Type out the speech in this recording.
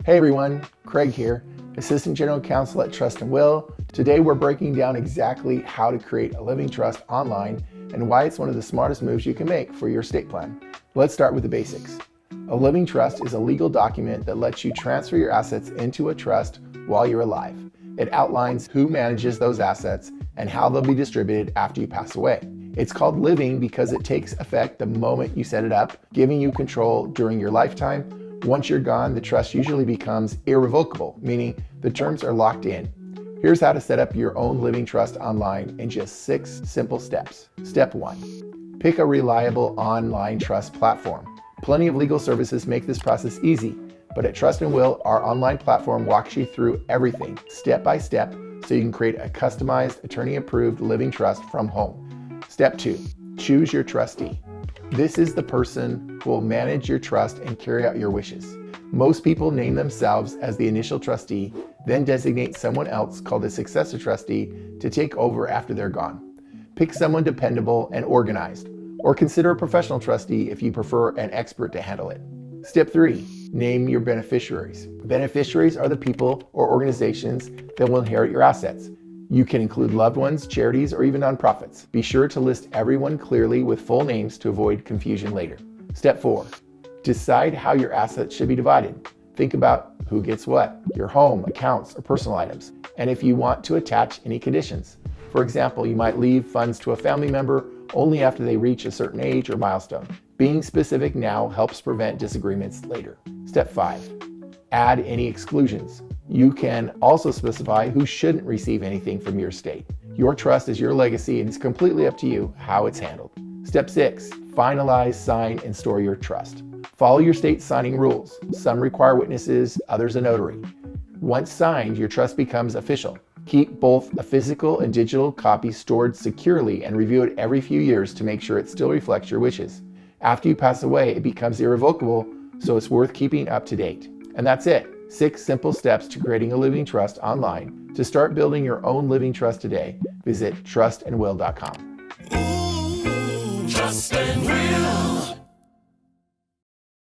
Hey everyone, Craig here, Assistant General Counsel at Trust & Will. Today we're breaking down exactly how to create a living trust online and why it's one of the smartest moves you can make for your estate plan. Let's start with the basics. A living trust is a legal document that lets you transfer your assets into a trust while you're alive. It outlines who manages those assets and how they'll be distributed after you pass away. It's called living because it takes effect the moment you set it up, giving you control during your lifetime. Once you're gone, the trust usually becomes irrevocable, meaning the terms are locked in. Here's how to set up your own living trust online in just 6 simple steps. Step 1. Pick a reliable online trust platform. Plenty of legal services make this process easy, but at Trust & Will, our online platform walks you through everything, step by step, so you can create a customized, attorney-approved living trust from home. Step 2. Choose your trustee. This is the person who will manage your trust and carry out your wishes. Most people name themselves as the initial trustee, then designate someone else called a successor trustee to take over after they're gone. Pick someone dependable and organized, or consider a professional trustee if you prefer an expert to handle it. Step 3. Name your beneficiaries. Beneficiaries are the people or organizations that will inherit your assets. You can include loved ones, charities, or even nonprofits. Be sure to list everyone clearly with full names to avoid confusion later. Step 4. Decide how your assets should be divided. Think about who gets what, your home, accounts, or personal items, and if you want to attach any conditions. For example, you might leave funds to a family member only after they reach a certain age or milestone. Being specific now helps prevent disagreements later. Step 5. Add any exclusions. You can also specify who shouldn't receive anything from your estate. Your trust is your legacy and it's completely up to you how it's handled. Step 6. Finalize, sign, and store your trust. Follow your state's signing rules. Some require witnesses, others a notary. Once signed, your trust becomes official. Keep both a physical and digital copy stored securely and review it every few years to make sure it still reflects your wishes. After you pass away, it becomes irrevocable, so it's worth keeping up to date. And that's it. 6 simple steps to creating a living trust online. To start building your own living trust today, visit trustandwill.com. Trust and Will.